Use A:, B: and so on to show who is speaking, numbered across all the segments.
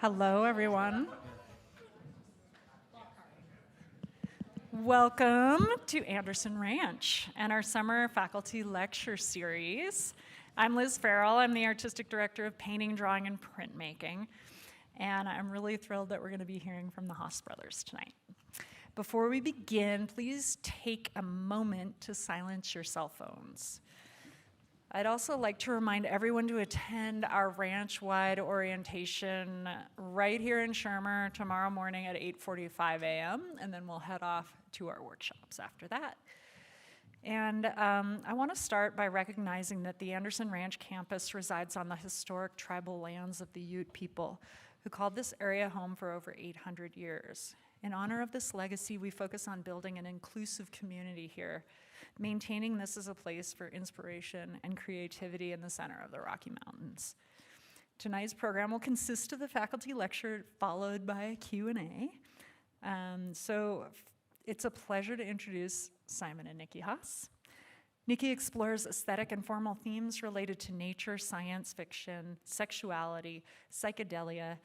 A: Hello, everyone. Welcome to Anderson Ranch and our summer faculty lecture series. I'm Liz Farrell. I'm the artistic director of painting, drawing, and printmaking. And I'm really thrilled that we're going to be hearing from the Haas brothers tonight. Before we begin, please take a moment to silence your cell phones. I'd also like to remind everyone to attend our ranch-wide orientation right here in Shermer tomorrow morning at 8:45 a.m., and then we'll head off to our workshops after that. And I want to start by recognizing that the Anderson Ranch campus resides on the historic tribal lands of the Ute people, who called this area home for over 800 years. In honor of this legacy, we focus on building an inclusive community here, maintaining this as a place for inspiration and creativity in the center of the Rocky Mountains. Tonight's program will consist of the faculty lecture followed by a Q&A. So it's a pleasure to introduce Simon and Nikki Haas. Nikki explores aesthetic and formal themes related to nature, science fiction, sexuality, psychedelia,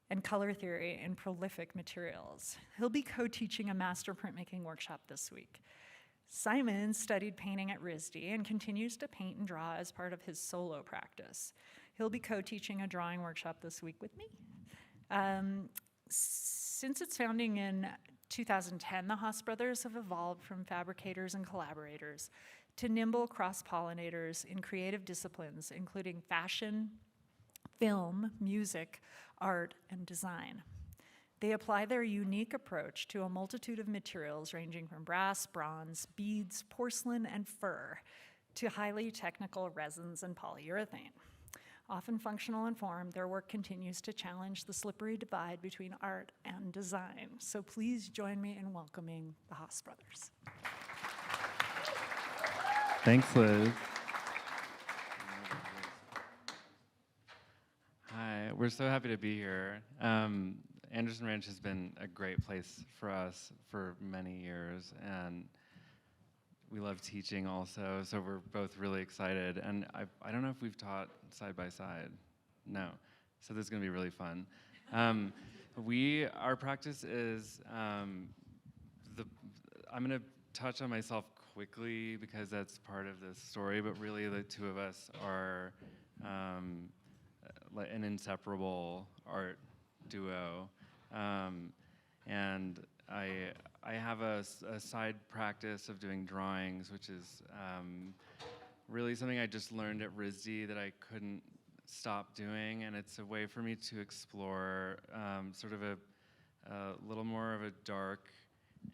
A: and color theory in prolific materials. He'll be co-teaching a master printmaking workshop this week. Simon studied painting at RISD and continues to paint and draw as part of his solo practice. He'll be co-teaching a drawing workshop this week with me. Since its founding in 2010, the Haas brothers have evolved from fabricators and collaborators to nimble cross-pollinators in creative disciplines, including fashion, film, music, art, and design. They apply their unique approach to a multitude of materials ranging from brass, bronze, beads, porcelain, and fur, to highly technical resins and polyurethane. Often functional in form, their work continues to challenge the slippery divide between art and design. So please join me in welcoming the Haas brothers.
B: Thanks, Liz. Hi, we're so happy to be here. Anderson Ranch has been a great place for us for many years, and we love teaching also, so we're both really excited. And I don't know if we've taught side by side. No. So this is going to be really fun. Our practice is, I'm going to touch on myself quickly because that's part of this story, but really the two of us are like an inseparable art duo. And I have a side practice of doing drawings, which is really something I just learned at RISD that I couldn't stop doing, and it's a way for me to explore sort of a little more of a dark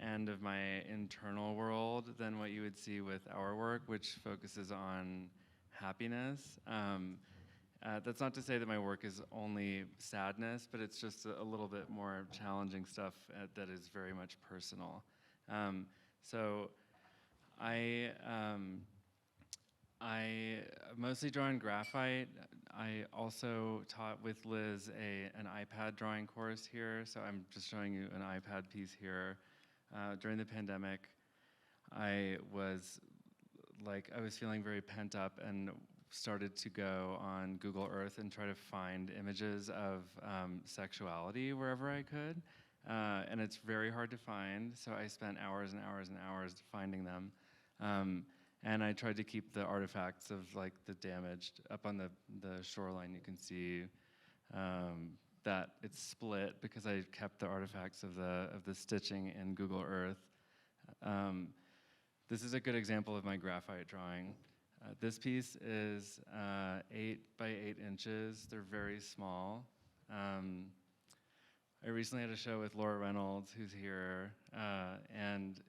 B: end of my internal world than what you would see with our work, which focuses on happiness. That's not to say that my work is only sadness, but it's just a little bit more challenging stuff that is very much personal. So I mostly draw in graphite. I also taught with Liz an iPad drawing course here, so I'm just showing you an iPad piece here. During the pandemic, I was feeling very pent up and started to go on Google Earth and try to find images of sexuality wherever I could. And it's very hard to find, so I spent hours and hours and hours finding them. And I tried to keep the artifacts of like the damaged up on the shoreline. You can see that it's split because I kept the artifacts of the stitching in Google Earth. This is a good example of my graphite drawing. This piece is 8 by 8 inches. They're very small. I recently had a show with Laura Reynolds, who's here, and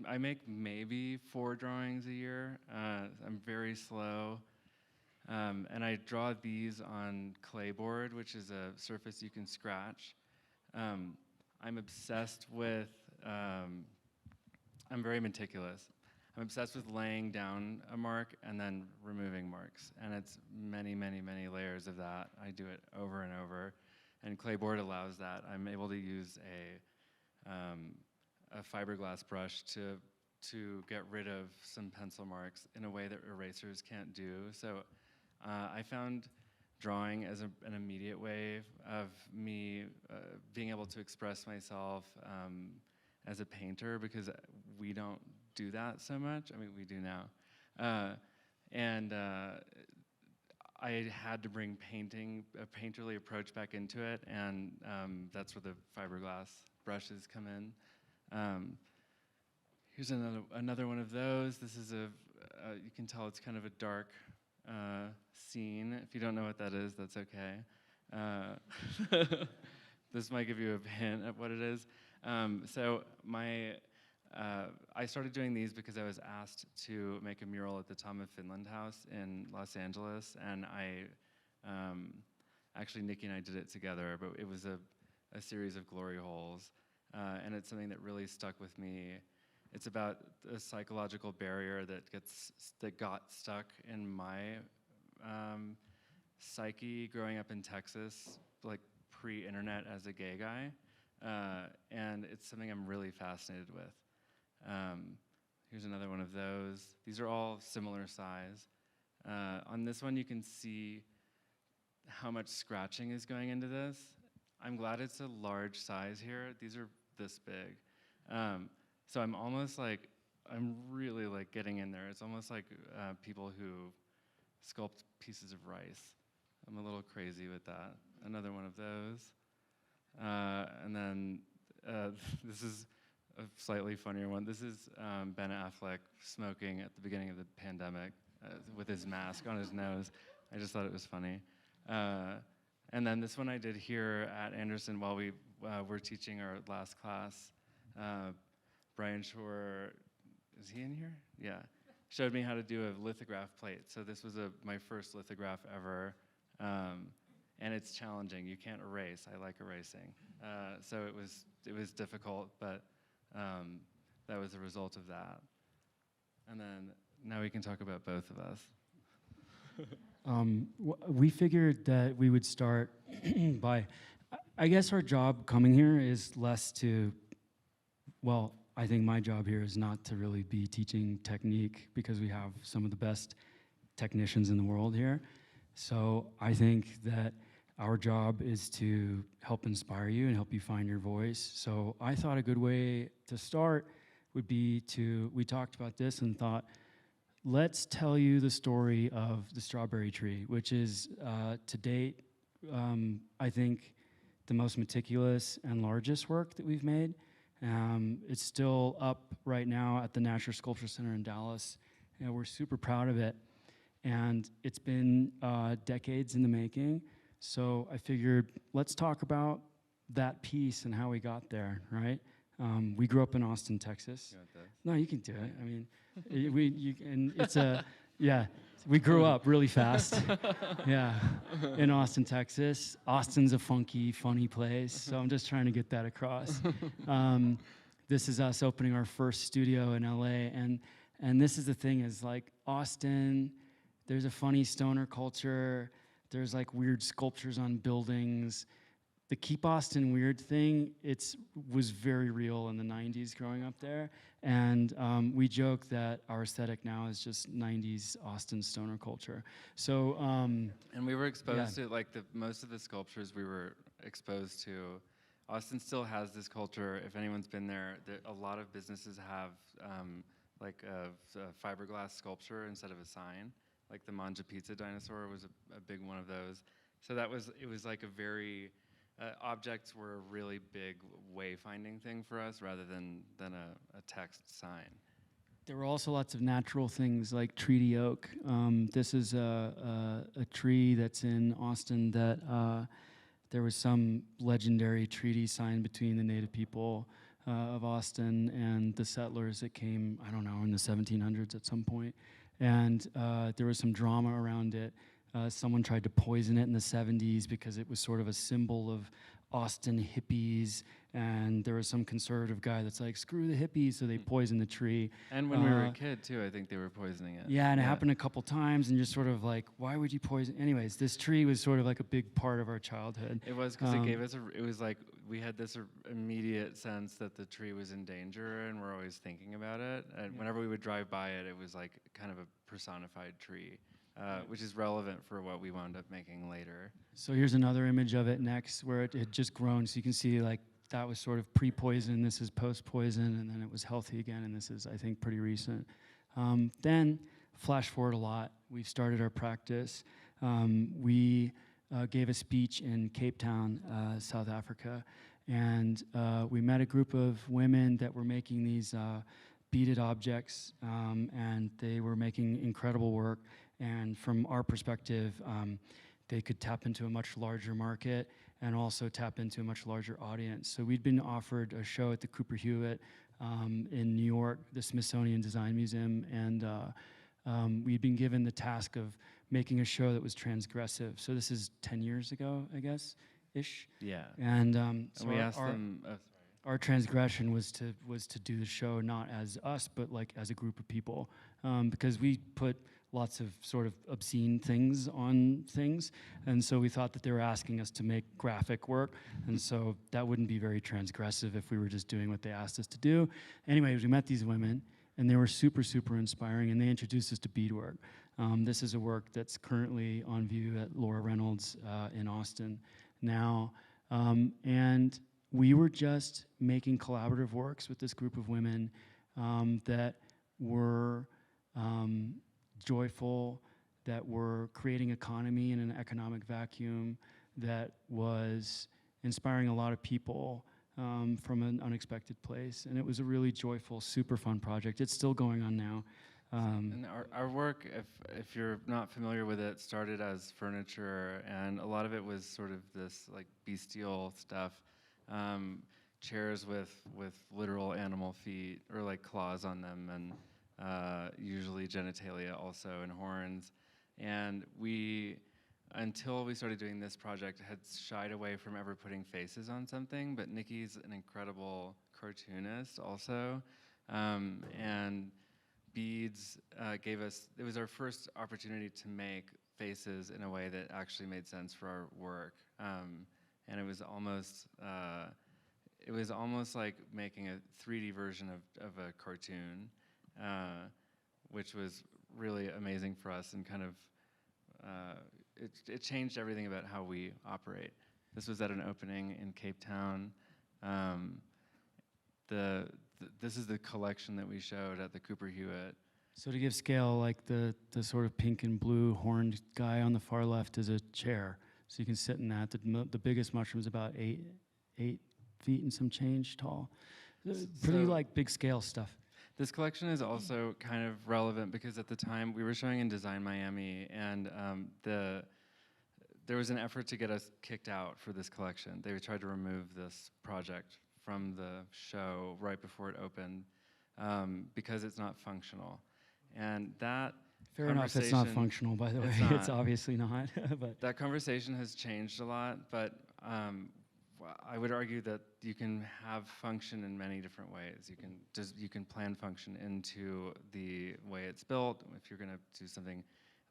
B: I make maybe 4 drawings a year. I'm very slow, and I draw these on clayboard, which is a surface you can scratch. I'm obsessed with, I'm very meticulous. I'm obsessed with laying down a mark and then removing marks, and it's many, many, many layers of that. I do it over and over, and clayboard allows that. I'm able to use a fiberglass brush to get rid of some pencil marks in a way that erasers can't do. So I found drawing as an immediate way of me being able to express myself as a painter, because we don't do that so much. I mean, we do now. And I had to bring a painterly approach back into it, and that's where the fiberglass brushes come in. Here's another one of those. This is you can tell it's kind of a dark scene. If you don't know what that is, that's okay. This might give you a hint at what it is. So I started doing these because I was asked to make a mural at the Tom of Finland House in Los Angeles, and actually Nikki and I did it together, but it was a series of glory holes, and it's something that really stuck with me. It's about a psychological barrier that got stuck in my psyche growing up in Texas, like pre-internet as a gay guy, and it's something I'm really fascinated with. Here's another one of those. These are all similar size. On this one, you can see how much scratching is going into this. I'm glad it's a large size here. These are this big. So I'm really like getting in there. It's almost like people who sculpt pieces of rice. I'm a little crazy with that. Another one of those. And then this is a slightly funnier one. This is Ben Affleck smoking at the beginning of the pandemic with his mask on his nose. I just thought it was funny. And then this one I did here at Anderson while we were teaching our last class. Brian Shore, is he in here? Yeah. Showed me how to do a lithograph plate. So this was my first lithograph ever. And it's challenging. You can't erase. I like erasing. So it was difficult, but that was a result of that. And then now we can talk about both of us.
C: We figured that we would start by, I guess our job coming here is less to, well, I think my job here is not to really be teaching technique, because we have some of the best technicians in the world here. So I think that our job is to help inspire you and help you find your voice. So I thought a good way to start would be we talked about this and thought, let's tell you the story of the strawberry tree, which is to date, I think, the most meticulous and largest work that we've made. It's still up right now at the Nasher Sculpture Center in Dallas. And we're super proud of it. And it's been decades in the making. So I figured, let's talk about that piece and how we got there, right? We grew up in Austin, Texas.
B: You want this?
C: No, you can do it. I mean, we grew up really fast. Yeah, in Austin, Texas. Austin's a funky, funny place, so I'm just trying to get that across. This is us opening our first studio in LA, and this is the thing is like Austin, there's a funny stoner culture. There's like weird sculptures on buildings. The Keep Austin Weird thing, was very real in the 90s growing up there. And we joke that our aesthetic now is just 90s Austin stoner culture. So,
B: and we were exposed to, like, most of the sculptures we were exposed to. Austin still has this culture. If anyone's been there, a lot of businesses have like a fiberglass sculpture instead of a sign. Like the Manja Pizza dinosaur was a big one of those. So it was like a very, objects were a really big wayfinding thing for us rather than a text sign.
C: there were also lots of natural things like treaty oak. This is a tree that's in Austin that there was some legendary treaty signed between the native people of Austin and the settlers that came, I don't know, in the 1700s at some point. And there was some drama around it. Someone tried to poison it in the 70s because it was sort of a symbol of Austin hippies, and there was some conservative guy that's like, screw the hippies, so they poisoned the tree.
B: And when we were a kid, too, I think they were poisoning it.
C: Yeah, and it happened a couple times, and you're sort of like, why would you poison? Anyways, this tree was sort of like a big part of our childhood.
B: It was because it gave us, it was like, we had this immediate sense that the tree was in danger, and we're always thinking about it. And whenever we would drive by it, it was like kind of a personified tree. which is relevant for what we wound up making later.
C: So here's another image of it next, where it had just grown. So you can see like that was sort of pre-poison, this is post-poison, and then it was healthy again, and this is, I think, pretty recent. Then, flash forward a lot, we've started our practice. We gave a speech in Cape Town, South Africa, and we met a group of women that were making these beaded objects, and they were making incredible work. And from our perspective, they could tap into a much larger market and also tap into a much larger audience. So we'd been offered a show at the Cooper Hewitt in New York, the Smithsonian Design Museum, and we'd been given the task of making a show that was transgressive. So this is 10 years ago, I guess, ish.
B: Yeah.
C: And so
B: And we asked them.
C: our transgression was to do the show not as us, but like as a group of people, because we put lots of sort of obscene things on things, and so we thought that they were asking us to make graphic work, and so that wouldn't be very transgressive if we were just doing what they asked us to do. Anyways, we met these women, and they were super, super inspiring, and they introduced us to beadwork. This is a work that's currently on view at Laura Reynolds in Austin now, and we were just making collaborative works with this group of women that were joyful, that were creating economy in an economic vacuum, that was inspiring a lot of people from an unexpected place. And it was a really joyful, super fun project. It's still going on now.
B: And our work, if you're not familiar with it, started as furniture, and a lot of it was sort of this like bestial stuff. Chairs with literal animal feet or like claws on them, and usually genitalia also, and horns. And we, until we started doing this project, had shied away from ever putting faces on something, but Nikki's an incredible cartoonist also. And beads gave us, it was our first opportunity to make faces in a way that actually made sense for our work. And it was almost like making a 3D version of a cartoon, which was really amazing for us, and kind of it changed everything about how we operate. This was at an opening in Cape Town. This is the collection that we showed at the Cooper Hewitt.
C: So to give scale, like the sort of pink and blue horned guy on the far left is a chair. So you can sit in that. The biggest mushroom is about 8 feet and some change tall. Pretty like big scale stuff.
B: This collection is also kind of relevant because at the time we were showing in Design Miami, and there was an effort to get us kicked out for this collection. They tried to remove this project from the show right before it opened because it's not functional. And that
C: Fair enough, it's not functional, by the way. It's obviously not. But
B: that conversation has changed a lot, but I would argue that you can have function in many different ways. You can plan function into the way it's built. If you're going to do something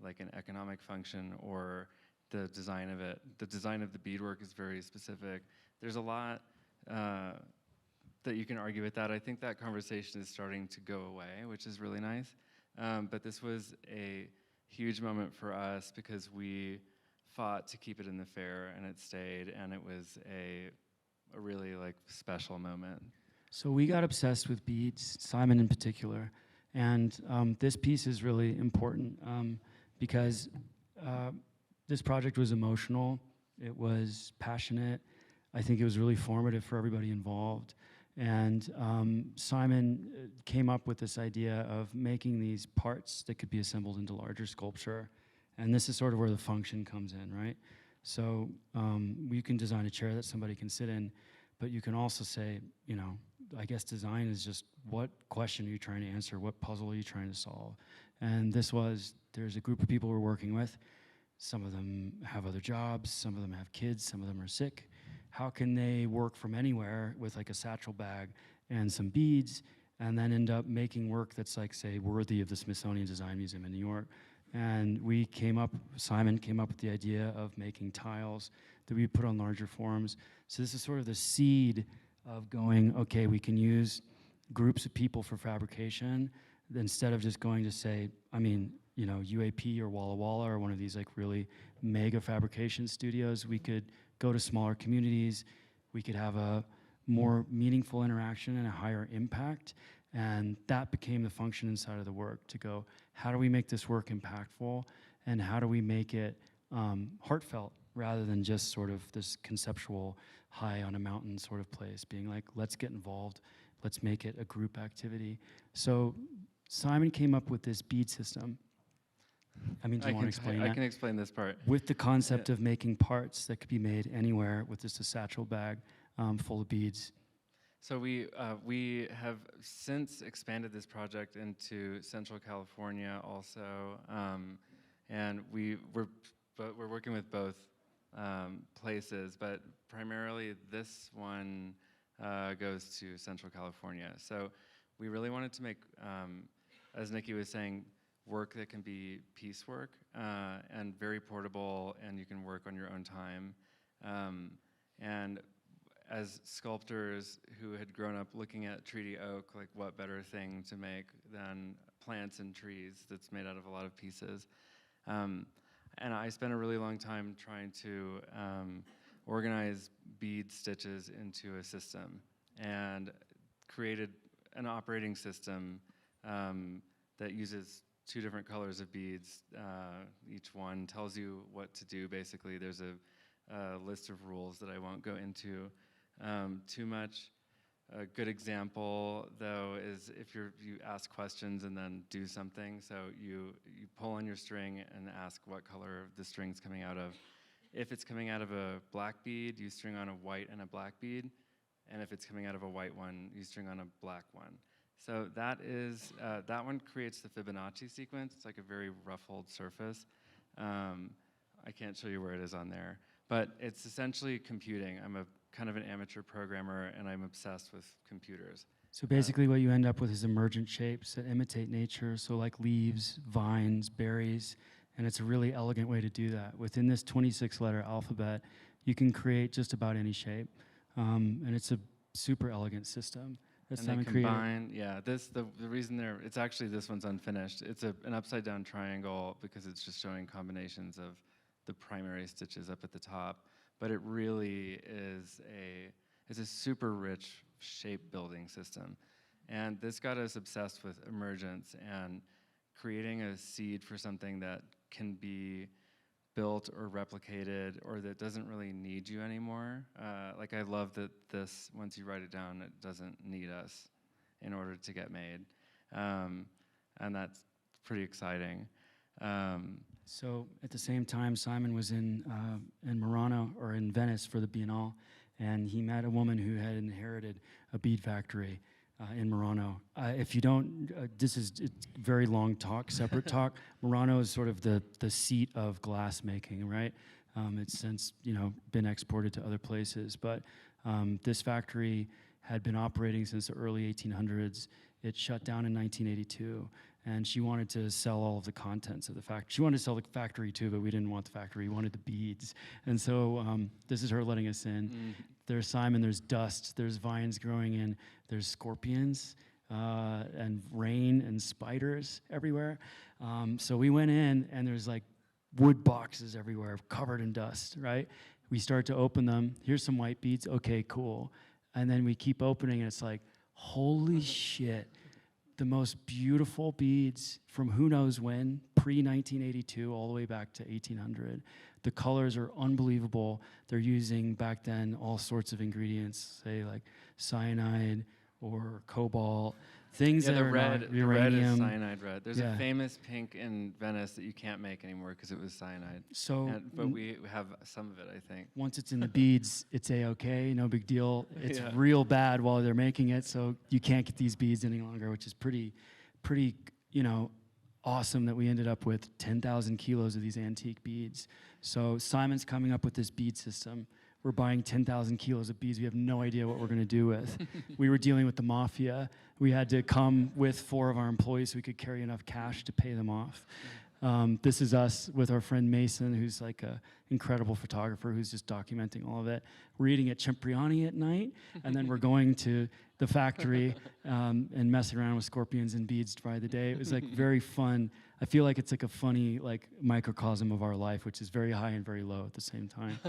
B: like an economic function, or the design of it, the design of the beadwork is very specific. There's a lot that you can argue with that. I think that conversation is starting to go away, which is really nice. But this was a huge moment for us because we fought to keep it in the fair, and it stayed, and it was a really like special moment.
C: So we got obsessed with beads, Simon in particular, and this piece is really important because this project was emotional, it was passionate, I think it was really formative for everybody involved. And Simon came up with this idea of making these parts that could be assembled into larger sculpture. And this is sort of where the function comes in, right? So you can design a chair that somebody can sit in, but you can also say, you know, I guess design is just what question are you trying to answer? What puzzle are you trying to solve? And there's a group of people we're working with. Some of them have other jobs, some of them have kids, some of them are sick. How can they work from anywhere with like a satchel bag and some beads and then end up making work that's like, say, worthy of the Smithsonian Design Museum in New York? And Simon came up with the idea of making tiles that we put on larger forms. So this is sort of the seed of going, okay, we can use groups of people for fabrication instead of just going to say, I mean, UAP or Walla Walla or one of these like really mega fabrication studios. We could go to smaller communities. We could have a more meaningful interaction and a higher impact. And that became the function inside of the work, to go, how do we make this work impactful, and how do we make it heartfelt rather than just sort of this conceptual high on a mountain sort of place, being like, let's get involved, let's make it a group activity. So Simon came up with this bead system. I mean, do you want to explain that?
B: I can explain this part.
C: With the concept of making parts that could be made anywhere with just a satchel bag full of beads.
B: So we have since expanded this project into Central California also, and we're working with both places, but primarily this one goes to Central California. So we really wanted to make, as Nikki was saying, work that can be piecework and very portable, and you can work on your own time. And as sculptors who had grown up looking at treaty oak, like what better thing to make than plants and trees that's made out of a lot of pieces. And I spent a really long time trying to organize bead stitches into a system, and created an operating system that uses 2 different colors of beads. Each one tells you what to do, basically. There's a list of rules that I won't go into too much. A good example, though, is if you ask questions and then do something. So you pull on your string and ask what color the string's coming out of. If it's coming out of a black bead, you string on a white and a black bead. And if it's coming out of a white one, you string on a black one. So that is, that one creates the Fibonacci sequence. It's like a very ruffled surface. I can't show you where it is on there, but it's essentially computing. I'm a kind of an amateur programmer, and I'm obsessed with computers.
C: So basically what you end up with is emergent shapes that imitate nature, so like leaves, vines, berries, and it's a really elegant way to do that. Within this 26-letter alphabet, you can create just about any shape, and it's a super elegant system.
B: And they combine, yeah, the reason it's actually, this one's unfinished. It's an upside down triangle because it's just showing combinations of the primary stitches up at the top. But it really is a super rich shape building system. And this got us obsessed with emergence and creating a seed for something that can be built or replicated, or that doesn't really need you anymore. Like, I love that this, once you write it down, it doesn't need us in order to get made. And that's pretty exciting.
C: So at the same time, Simon was in Murano, or in Venice, for the Biennale, and he met a woman who had inherited a bead factory in Murano. If you don't, it's very long talk, separate talk. Murano is sort of the seat of glass making, right? It's since been exported to other places, but this factory had been operating since the early 1800s. It shut down in 1982. And she wanted to sell all of the contents of the factory. She wanted to sell the factory too, but we didn't want the factory. We wanted the beads. And so this is her letting us in. There's Simon, there's dust, there's vines growing in, there's scorpions and rain and spiders everywhere. So we went in, and there's like wood boxes everywhere covered in dust, right? We start to open them. Here's some white beads. Okay, cool. And then we keep opening, and it's like, holy shit. The most beautiful beads from who knows when, pre-1982, all the way back to 1800. The colors are unbelievable. They're using, back then, all sorts of ingredients, say like cyanide or cobalt, things that are not uranium.
B: The red is cyanide red. There's a famous pink in Venice that you can't make anymore because it was cyanide.
C: So,
B: but we have some of it, I think.
C: Once it's in the beads, it's A-okay, no big deal. It's real bad while they're making it, so you can't get these beads any longer, which is pretty, awesome that we ended up with 10,000 kilos of these antique beads. So Simon's coming up with this bead system. We're buying 10,000 kilos of beads. We have no idea what we're going to do with. We were dealing with the mafia. We had to come with 4 of our employees so we could carry enough cash to pay them off. This is us with our friend Mason, who's like a incredible photographer who's just documenting all of it. We're eating at Cipriani at night, and then we're going to the factory and messing around with scorpions and beads by the day. It was like very fun. I feel like it's like a funny like microcosm of our life, which is very high and very low at the same time.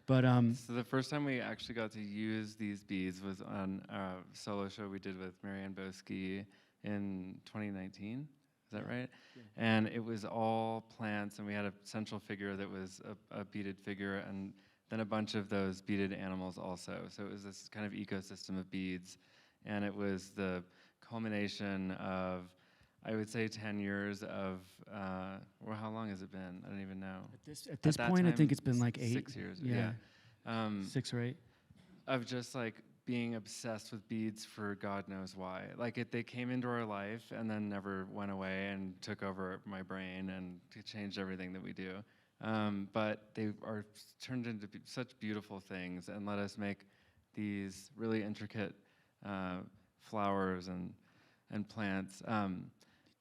C: But
B: so the first time we actually got to use these beads was on a solo show we did with Marianne Boski in 2019. Is that right? Yeah. And it was all plants, and we had a central figure that was a beaded figure, and then a bunch of those beaded animals also. So it was this kind of ecosystem of beads, and it was the culmination of, I would say, 10 years of, well, how long has it been? I don't even know.
C: At this point, I think it's been like 8.
B: 6 years.
C: Yeah.
B: Yeah.
C: 6 or 8.
B: Of just like being obsessed with beads for God knows why. Like they came into our life and then never went away and took over my brain and changed everything that we do. But they are turned into such beautiful things and let us make these really intricate flowers and plants.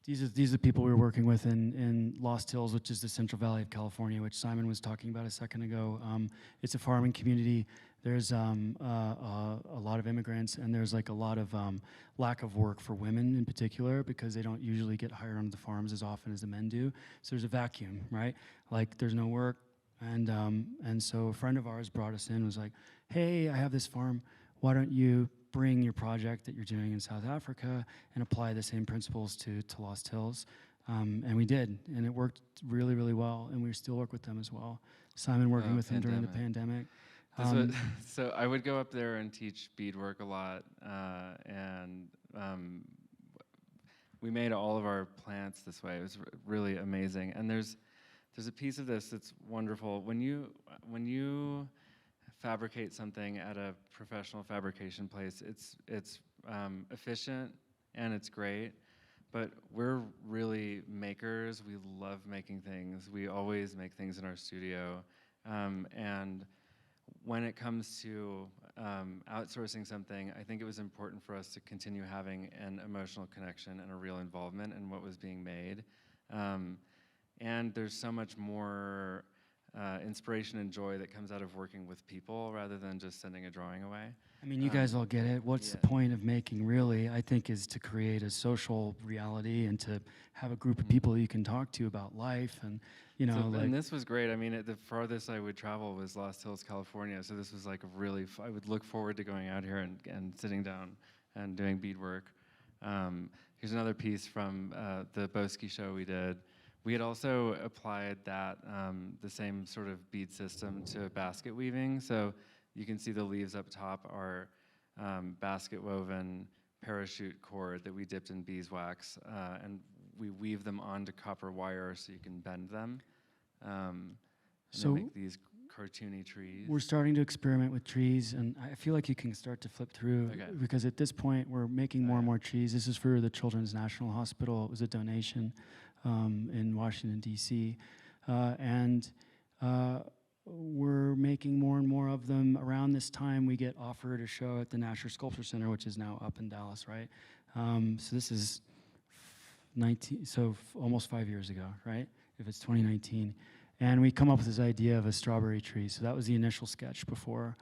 C: These are the people we were working with in Lost Hills, which is the Central Valley of California, which Simon was talking about a second ago. It's a farming community. There's a lot of immigrants, and there's like a lot of lack of work for women in particular because they don't usually get hired onto the farms as often as the men do. So there's a vacuum, right? Like there's no work, and so a friend of ours brought us in, was like, hey, I have this farm. Why don't you bring your project that you're doing in South Africa and apply the same principles to Lost Hills? And we did, and it worked really, really well, and we still work with them as well. Simon working with them during the pandemic.
B: So I would go up there and teach beadwork a lot, and we made all of our plants this way. It was really amazing. And there's a piece of this that's wonderful. When you fabricate something at a professional fabrication place, it's efficient and it's great. But we're really makers. We love making things. We always make things in our studio, and when it comes to outsourcing something, I think it was important for us to continue having an emotional connection and a real involvement in what was being made. And there's so much more inspiration and joy that comes out of working with people rather than just sending a drawing away.
C: I mean, you guys all get it. What's the point of making, really, I think, is to create a social reality and to have a group of people you can talk to about life and, you know.
B: And this was great. I mean, the farthest I would travel was Lost Hills, California. So this was like a really, I would look forward to going out here and sitting down and doing beadwork. Here's another piece from the Boski show we did. We had also applied that, the same sort of bead system to basket weaving. So you can see the leaves up top are basket woven parachute cord that we dipped in beeswax, and we weave them onto copper wire so you can bend them. So make these cartoony trees.
C: We're starting to experiment with trees, and I feel like you can start to flip through, because at this point we're making more and more trees. This is for the Children's National Hospital. It was a donation in Washington, D.C. And we're making more and more of them. Around this time, we get offered a show at the Nasher Sculpture Center, which is now up in Dallas, right? So this is almost 5 years ago, right? If it's 2019. And we come up with this idea of a strawberry tree. So that was the initial sketch before.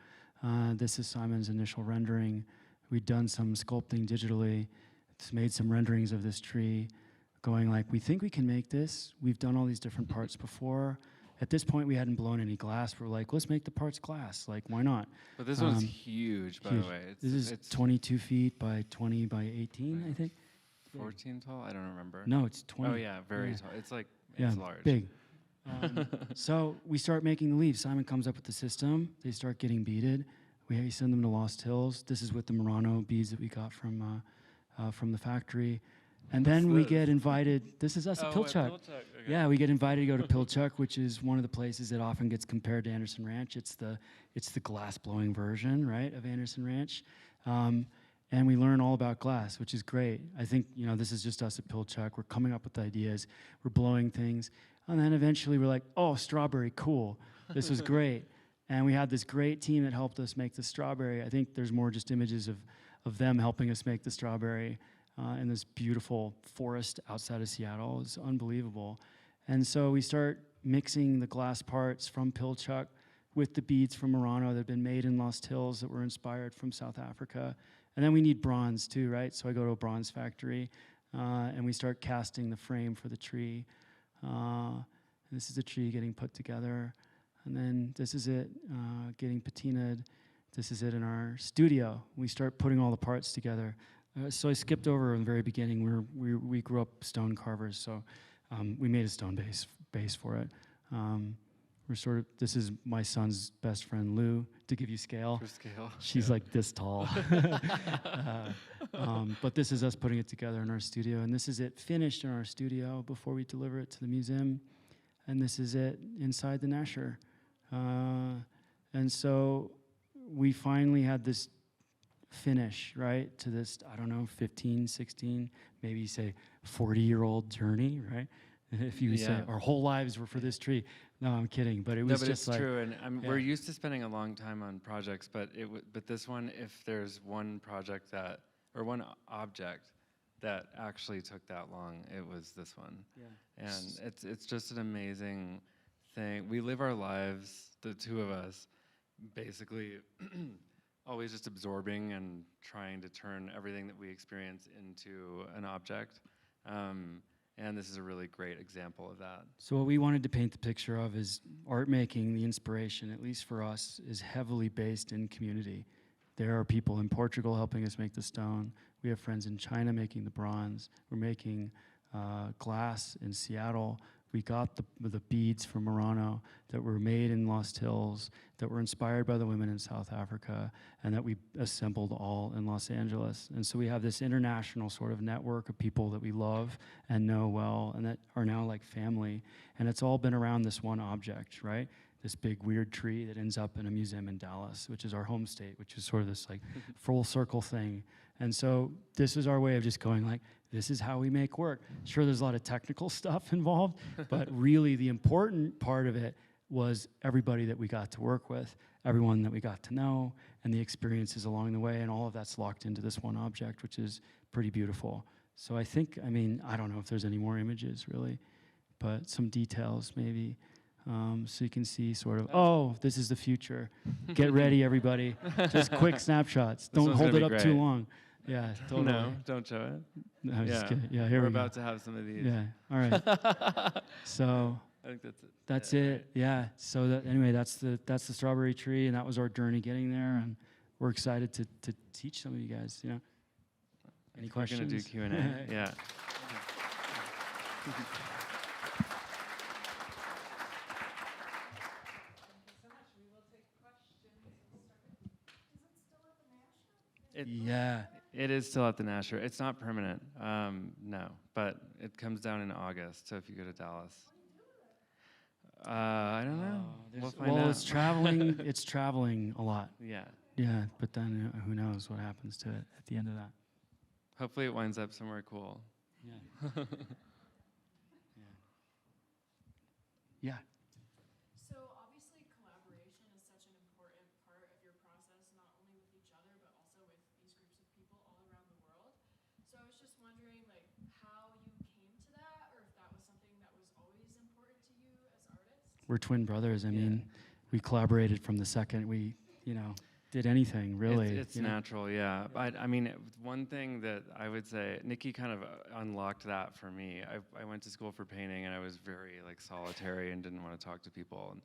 C: This is Simon's initial rendering. We'd done some sculpting digitally. It's made some renderings of this tree, going like, we think we can make this. We've done all these different parts before. At this point, we hadn't blown any glass. We're like, let's make the parts glass. Like, why not?
B: But this one's huge, by the way.
C: This is 22 feet by 20 by 18, I think.
B: 14 tall? I don't remember.
C: No, it's 20.
B: Oh, yeah, very tall. It's like, it's large.
C: Big. So we start making the leaves. Simon comes up with the system. They start getting beaded. We send them to Lost Hills. This is with the Murano beads that we got from the factory. And then we get invited. This is us at Pilchuck.
B: Okay.
C: Yeah, we get invited to go to Pilchuck, which is one of the places that often gets compared to Anderson Ranch. It's the glass blowing version, right, of Anderson Ranch. And we learn all about glass, which is great. I think, this is just us at Pilchuck. We're coming up with ideas. We're blowing things. And then eventually we're like, oh, strawberry, cool. This was great. And we had this great team that helped us make the strawberry. I think there's more just images of them helping us make the strawberry in this beautiful forest outside of Seattle. It's unbelievable. And so we start mixing the glass parts from Pilchuck with the beads from Murano that have been made in Lost Hills that were inspired from South Africa. And then we need bronze too, right? So I go to a bronze factory and we start casting the frame for the tree. This is the tree getting put together. And then this is it getting patinaed. This is it in our studio. We start putting all the parts together. So I skipped over in the very beginning. We grew up stone carvers, so we made a stone base for it. This is my son's best friend, Lou, to give you scale.
B: For scale.
C: She's like this tall. But this is us putting it together in our studio, and this is it finished in our studio before we deliver it to the museum. And this is it inside the Nasher. And so we finally had this finish, right, to this, I don't know, 15, 16, maybe say 40-year-old journey, right? If you say our whole lives were for this tree. No, I'm kidding, but it was just
B: it's
C: like,
B: true, and we're used to spending a long time on projects, but but this one, if there's one project that, or one object that actually took that long, it was this one.
C: Yeah.
B: And it's just an amazing thing. We live our lives, the two of us, basically always just absorbing and trying to turn everything that we experience into an object. And this is a really great example of that.
C: So what we wanted to paint the picture of is art making, the inspiration, at least for us, is heavily based in community. There are people in Portugal helping us make the stone. We have friends in China making the bronze. We're making glass in Seattle. We got the beads from Murano that were made in Lost Hills, that were inspired by the women in South Africa, and that we assembled all in Los Angeles. And so we have this international sort of network of people that we love and know well, and that are now like family. And it's all been around this one object, right? This big weird tree that ends up in a museum in Dallas, which is our home state, which is sort of this like full circle thing. And so this is our way of just going like, this is how we make work. Sure, there's a lot of technical stuff involved, but really the important part of it was everybody that we got to work with, everyone that we got to know, and the experiences along the way, and all of that's locked into this one object, which is pretty beautiful. So I think, I mean, I don't know if there's any more images really, but some details maybe. So you can see sort of, oh, this is the future. Get ready, everybody. Just quick snapshots. Don't hold it up too long. Yeah, totally.
B: No, don't show it.
C: No, I'm just kidding. Yeah, here
B: We're
C: we go.
B: about to have some of these.
C: Yeah, all right. So
B: I think that's it.
C: that's
B: Yeah,
C: it.
B: right.
C: Yeah. So anyway, that's the strawberry tree, and that was our journey getting there, and we're excited to teach some of you guys. You know, any questions?
B: We're gonna do Q&A. Yeah.
C: Yeah.
B: It is still at the Nasher. It's not permanent, no, but it comes down in August. So if you go to Dallas, I don't know. We'll find out.
C: It's traveling. It's traveling a lot.
B: Yeah.
C: Yeah, but then who knows what happens to it at the end of that?
B: Hopefully it winds up somewhere cool.
C: Yeah. Yeah.
D: So obviously collaboration is such an important part of your process, not only with each other, but also with these groups of people all around the world. So I was just wondering like how you came to that, or if that was something that was always important to you as artists?
C: We're twin brothers. I
B: Yeah.
C: mean, we collaborated from the second we, did anything, really.
B: It's natural, yeah. But I mean, one thing that I would say, Nikki kind of unlocked that for me. I went to school for painting, and I was very like solitary and didn't want to talk to people.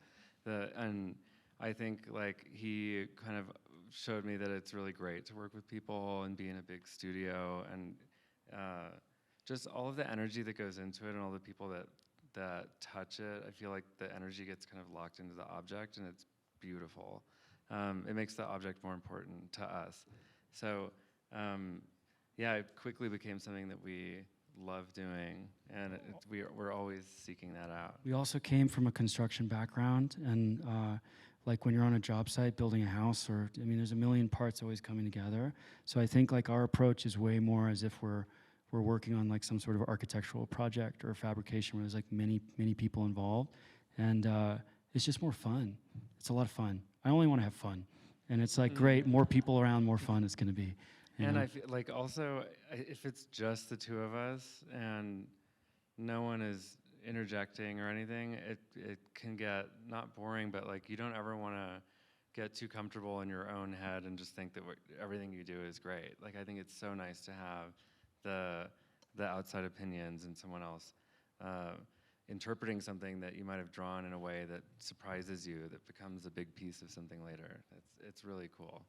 B: And I think like he kind of showed me that it's really great to work with people and be in a big studio, and just all of the energy that goes into it and all the people that touch it. I feel like the energy gets kind of locked into the object, and it's beautiful. It makes the object more important to us. So, yeah, it quickly became something that we love doing, and we're always seeking that out.
C: We also came from a construction background, and like when you're on a job site building a house, there's a million parts always coming together. So I think like our approach is way more as if we're working on like some sort of architectural project or fabrication where there's like many people involved, and it's just more fun. It's a lot of fun. I only want to have fun, and it's like great. More people around, more fun it's going to be.
B: And I feel like also if it's just the two of us and no one is interjecting or anything, it can get not boring, but like you don't ever want to get too comfortable in your own head and just think that everything you do is great. Like I think it's so nice to have the outside opinions and someone else interpreting something that you might have drawn in a way that surprises you, that becomes a big piece of something later. It's really cool.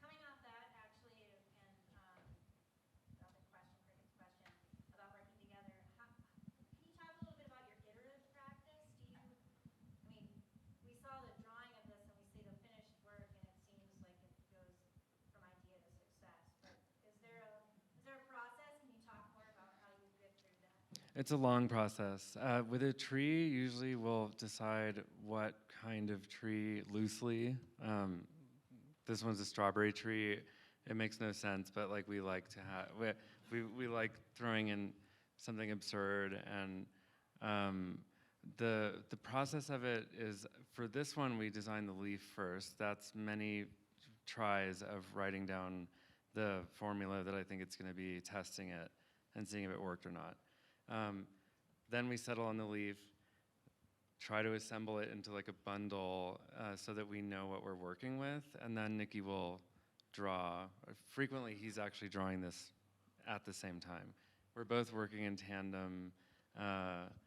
E: Coming off that, actually, and about the question, Cricket's question about working together, can you talk a little bit about your iterative practice? I mean, we saw the drawing of this and we see the finished work, and it seems like it goes from idea to success. But is there a process? Can you talk more about how you get through that?
B: It's a long process. With a tree, usually we'll decide what kind of tree loosely. This one's a strawberry tree. It makes no sense, but like we like to have, we like throwing in something absurd, and the process of it is, for this one we designed the leaf first. That's many tries of writing down the formula that I think it's going to be, testing it and seeing if it worked or not. Then we settle on the leaf, try to assemble it into like a bundle so that we know what we're working with, and then Nikki will draw. Frequently, he's actually drawing this at the same time. We're both working in tandem.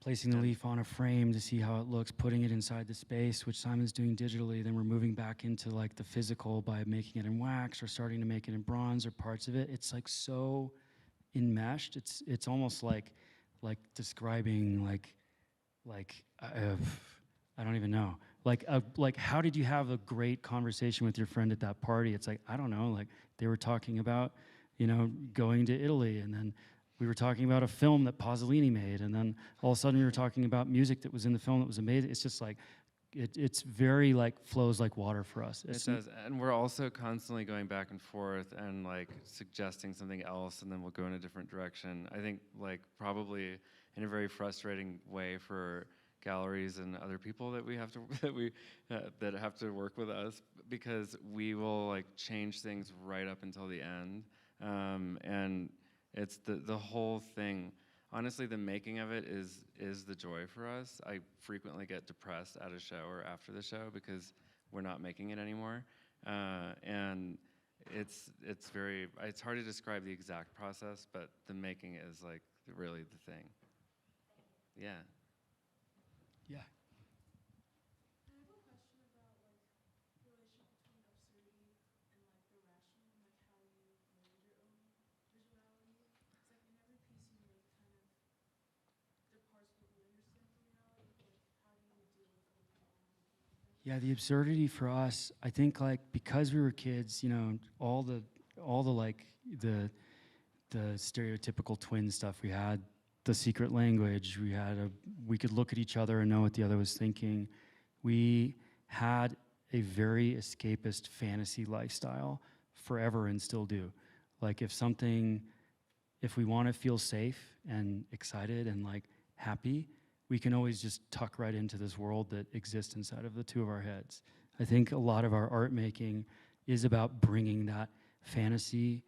C: Placing the leaf on a frame to see how it looks, putting it inside the space, which Simon's doing digitally. Then we're moving back into like the physical by making it in wax or starting to make it in bronze or parts of it. It's like so enmeshed. It's almost like describing I don't even know. Like how did you have a great conversation with your friend at that party? It's like, I don't know, like they were talking about, going to Italy, and then we were talking about a film that Pasolini made, and then all of a sudden we were talking about music that was in the film that was amazing. It's just like, it's very like flows like water for us.
B: It does, and we're also constantly going back and forth and like suggesting something else, and then we'll go in a different direction. I think like probably in a very frustrating way for galleries and other people that we have to that have to work with us, because we will like change things right up until the end, and it's the whole thing. Honestly, the making of it is the joy for us. I frequently get depressed at a show or after the show because we're not making it anymore, and it's hard to describe the exact process, but the making is like really the thing. Yeah.
C: Yeah.
D: I have a question about like the relationship between absurdity and like the rational, and like how you mold your own visuality. It's like in every piece you make kind of departs what we understand from reality. Like how do you deal with other people and looking at them?
C: Yeah, the absurdity for us, I think like because we were kids, all the like the stereotypical twin stuff we had, the secret language, we could look at each other and know what the other was thinking. We had a very escapist fantasy lifestyle forever and still do. Like if we want to feel safe and excited and like happy, we can always just tuck right into this world that exists inside of the two of our heads. I think a lot of our art making is about bringing that fantasy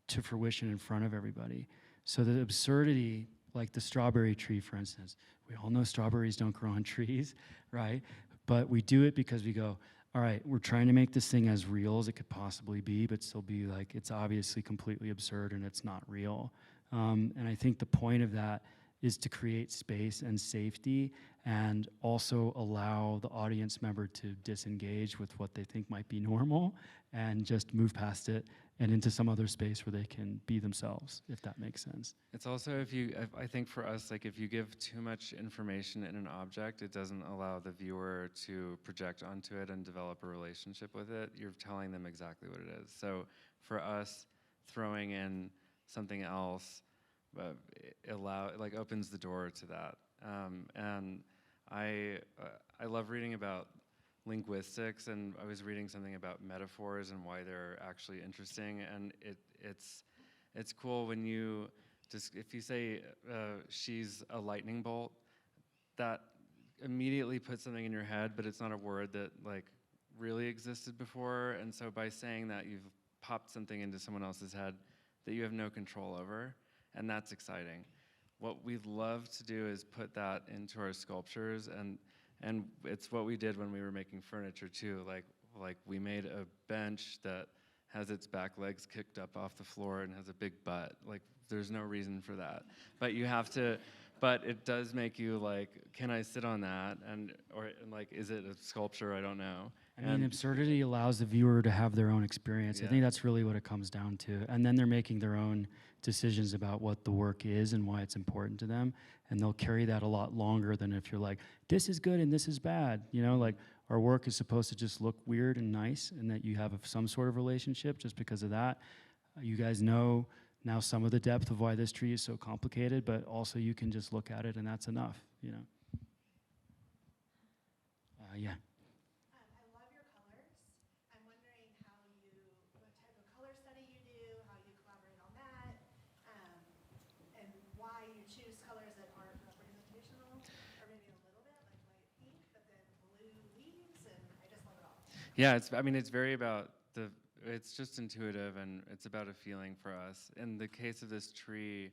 C: to fruition in front of everybody. So the absurdity, like the strawberry tree, for instance, we all know strawberries don't grow on trees, right? But we do it because we go, all right, we're trying to make this thing as real as it could possibly be, but still be like, it's obviously completely absurd and it's not real. And I think the point of that is to create space and safety, and also allow the audience member to disengage with what they think might be normal and just move past it and into some other space where they can be themselves, if that makes sense.
B: It's also I think for us, like if you give too much information in an object, it doesn't allow the viewer to project onto it and develop a relationship with it. You're telling them exactly what it is. So for us, throwing in something else opens the door to that. And I love reading about linguistics, and I was reading something about metaphors and why they're actually interesting. And it's cool when if you say she's a lightning bolt, that immediately puts something in your head, but it's not a word that like really existed before. And so by saying that, you've popped something into someone else's head that you have no control over. and that's exciting. What we'd love to do is put that into our sculptures, and it's what we did when we were making furniture too. Like we made a bench that has its back legs kicked up off the floor and has a big butt. Like there's no reason for that, but you have to. But it does make you like, can I sit on that? And like, is it a sculpture? I don't know.
C: I mean,
B: And
C: absurdity allows the viewer to have their own experience. I
B: Yeah.
C: think that's really what it comes down to. And then they're making their own decisions about what the work is and why it's important to them. And they'll carry that a lot longer than if you're like, this is good and this is bad. You know, like our work is supposed to just look weird and nice and that you have some sort of relationship just because of that. You guys know now some of the depth of why this tree is so complicated, but also you can just look at it and that's enough, you know. Yeah.
F: I love your colors. I'm wondering what type of color study you do, how you collaborate on that, and why you choose colors that aren't representational, or maybe a little bit, like light pink, but then blue leaves, and I just love it all.
B: yeah, it's very about it's just intuitive and it's about a feeling for us. In the case of this tree,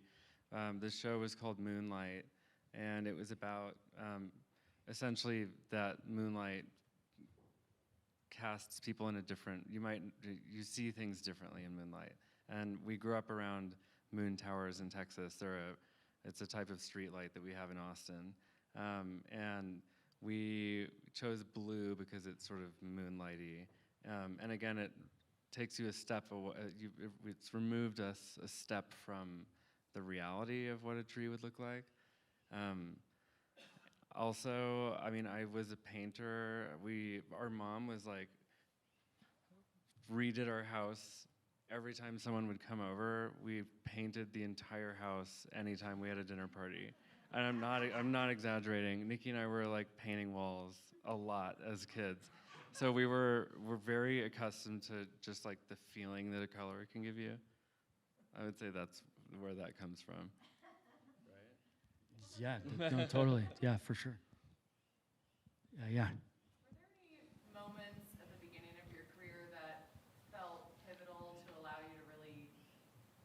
B: the show was called Moonlight, and it was about essentially that moonlight casts people in a different, you see things differently in moonlight. And we grew up around moon towers in Texas. It's a type of street light that we have in Austin. And we chose blue because it's sort of moonlighty. And again, it takes you a step away, it's removed us a step from the reality of what a tree would look like. Also, I mean, I was a painter. Our mom was like, redid our house. Every time someone would come over, we painted the entire house anytime we had a dinner party. And I'm not exaggerating. Nikki and I were like painting walls a lot as kids. So we're very accustomed to just like the feeling that a color can give you. I would say that's where that comes from.
C: Yeah, no, totally. Yeah, for sure. Yeah.
D: Were there any moments at the beginning of your career that felt pivotal to allow you to really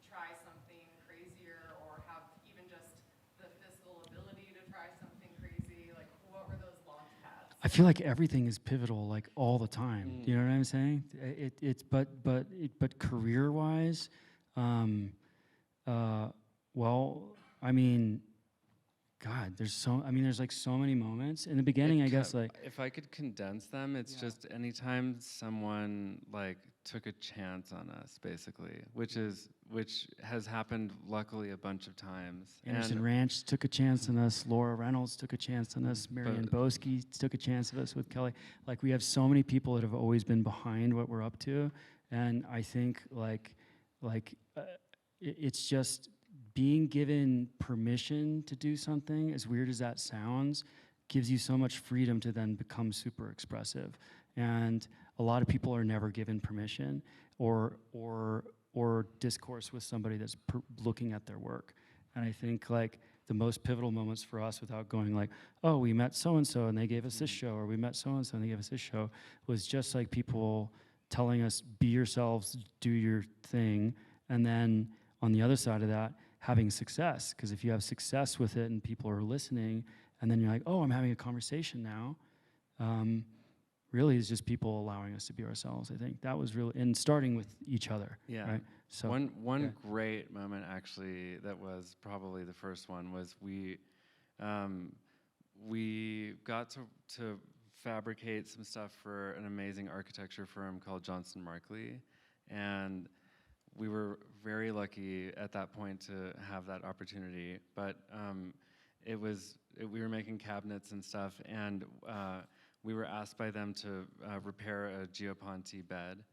D: try something crazier or have even just the fiscal ability to try something crazy? Like, what were those launch pads?
C: I feel like everything is pivotal, like all the time. You know what I'm saying? But career-wise, well, I mean, God, there's like so many moments in the beginning. I guess like
B: if I could condense them, it's just anytime someone like took a chance on us, basically, which has happened luckily a bunch of times.
C: Anderson
B: And
C: Ranch took a chance on us. Laura Reynolds took a chance on us. Marianne Boski took a chance on us with Kelly. Like we have so many people that have always been behind what we're up to, and I think it's just being given permission to do something, as weird as that sounds, gives you so much freedom to then become super expressive. And a lot of people are never given permission or discourse with somebody that's looking at their work. And I think like the most pivotal moments for us, without going like, oh, we met so-and-so and they gave us this show, or we met so-and-so and they gave us this show, was just like people telling us, be yourselves, do your thing. And then on the other side of that, having success, because if you have success with it and people are listening, and then you're like, oh, I'm having a conversation now, really is just people allowing us to be ourselves. I think that was really, and starting with each other.
B: yeah,
C: right? So
B: one great moment actually that was probably the first one was we got to fabricate some stuff for an amazing architecture firm called Johnson Markley, and we were very lucky at that point to have that opportunity. But we were making cabinets and stuff, and we were asked by them to repair a Geoponte bed.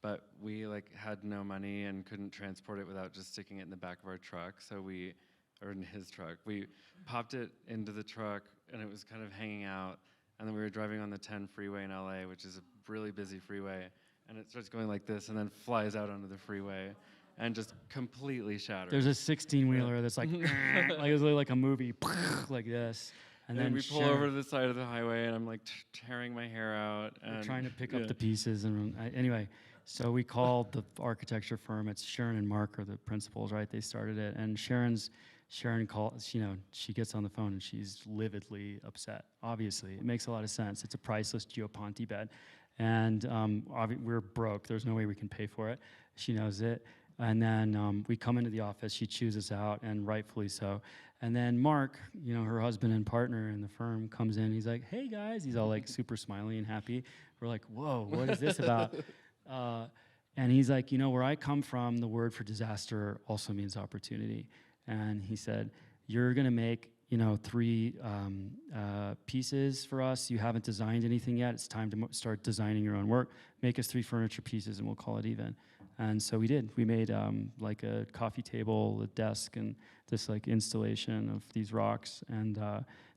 B: But we had no money and couldn't transport it without just sticking it in the back of our truck. So or in his truck, we popped it into the truck, and it was kind of hanging out. And then we were driving on the 10 freeway in LA, which is a really busy freeway. And it starts going like this and then flies out onto the freeway and just completely shatters.
C: there's a 16-wheeler that's like, like it's like a movie, like this. And then
B: we pull over to the side of the highway, and I'm like tearing my hair out.
C: we're
B: And
C: trying to pick up the pieces. And anyway, So we called the architecture firm. It's Sharon and Mark are the principals, right? They started it, and Sharon calls. She gets on the phone and she's lividly upset. Obviously, it makes a lot of sense. It's a priceless Geoponti bed, and we're broke. There's no way we can pay for it. She knows it. And then we come into the office. She chews us out, and rightfully so. And then Mark, her husband and partner in the firm, comes in. He's like, "Hey guys," he's all like super smiley and happy. We're like, "Whoa, what is this about?" And he's like, "Where I come from, the word for disaster also means opportunity." And he said, "You're gonna make 3 pieces for us. You haven't designed anything yet. It's time to start designing your own work. Make us 3 furniture pieces, and we'll call it even." And so we did. We made like a coffee table, a desk, and this like installation of these rocks. And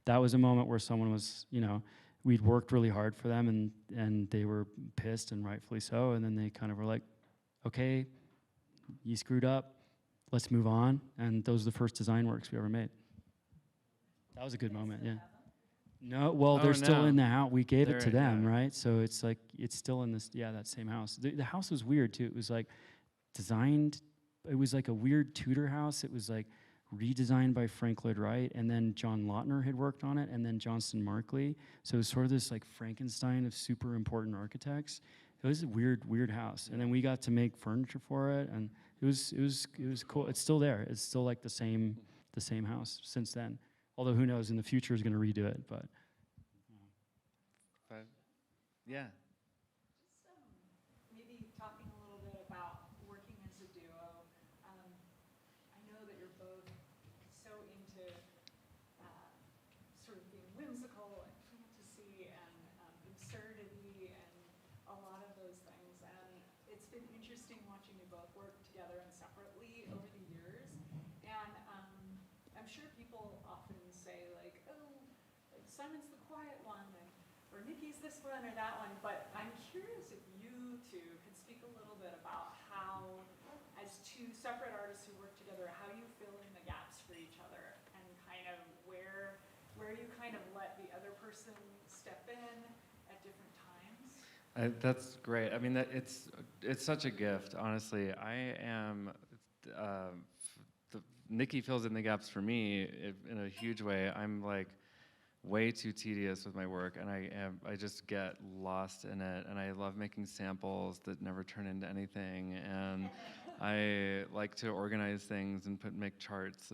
C: that was a moment where someone was, we'd worked really hard for them, and they were pissed, and rightfully so. And then they kind of were like, "Okay, you screwed up. Let's move on." And those are the first design works we ever made. That was a good moment, yeah. No, well, they're still in the house. We gave it to them, right? So it's like, it's still in this, that same house. The house was weird too. It was like designed, it was like a weird Tudor house. It was like redesigned by Frank Lloyd Wright, and then John Lautner had worked on it, and then Johnston Markley. So it was sort of this like Frankenstein of super important architects. It was a weird house. And then we got to make furniture for it, and it was cool. It's still there. It's still like the same house since then. Although who knows, in the future is going to redo it, but.
B: Yeah.
A: Just maybe talking a little bit about working as a duo. I know that you're both so into sort of being whimsical and fantasy and absurdity and a lot of those things. And it's been interesting watching you both work together and separately over the years. And I'm sure people often say like, "Oh, like Simon's the quiet one," or "Nikki's this one or that one," but I'm curious if you two could speak a little bit about how, as 2 separate artists who work together, how you fill in the gaps for each other, and kind of where you kind of let the other person step in at different times.
B: That's great. I mean, it's such a gift, honestly. I am. Nikki fills in the gaps for me in a huge way. I'm like way too tedious with my work, and I just get lost in it, and I love making samples that never turn into anything, and I like to organize things and make charts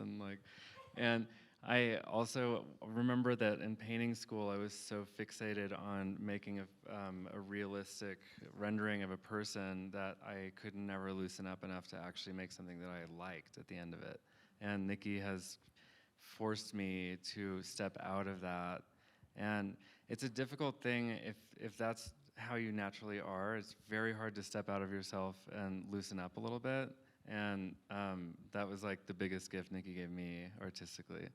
B: and I also remember that in painting school I was so fixated on making a realistic rendering of a person that I could never loosen up enough to actually make something that I liked at the end of it. And Nikki has forced me to step out of that. And it's a difficult thing if that's how you naturally are. It's very hard to step out of yourself and loosen up a little bit. And that was like the biggest gift Nikki gave me artistically.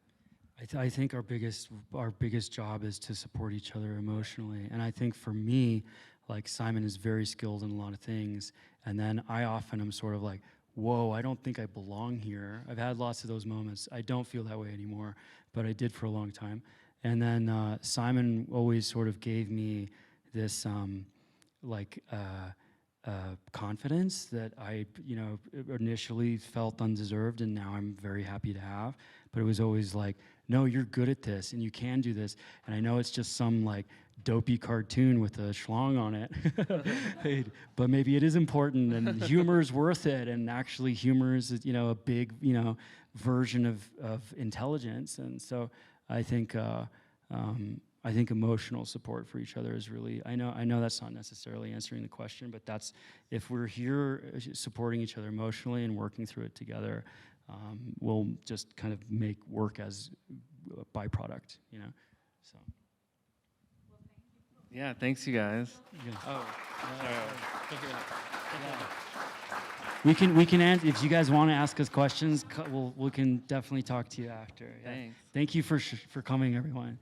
C: I think our biggest job is to support each other emotionally. And I think for me, like Simon is very skilled in a lot of things. And then I often am sort of like, whoa, I don't think I belong here. I've had lots of those moments. I don't feel that way anymore, but I did for a long time. And then Simon always sort of gave me this confidence that I, initially felt undeserved, and now I'm very happy to have. But it was always like, no, you're good at this, and you can do this. And I know it's just some like dopey cartoon with a schlong on it, but maybe it is important, and humor is worth it. And actually, humor is, a big, version of intelligence. And so I think emotional support for each other is really, I know that's not necessarily answering the question, but that's, if we're here supporting each other emotionally and working through it together, we'll just kind of make work as a byproduct, so.
A: Well, thank you.
B: Yeah, thanks you guys.
C: Yeah.
B: Oh,
C: We can answer, if you guys want to ask us questions, we can definitely talk to you after. Yeah.
B: Thanks.
C: Thank you for coming, everyone.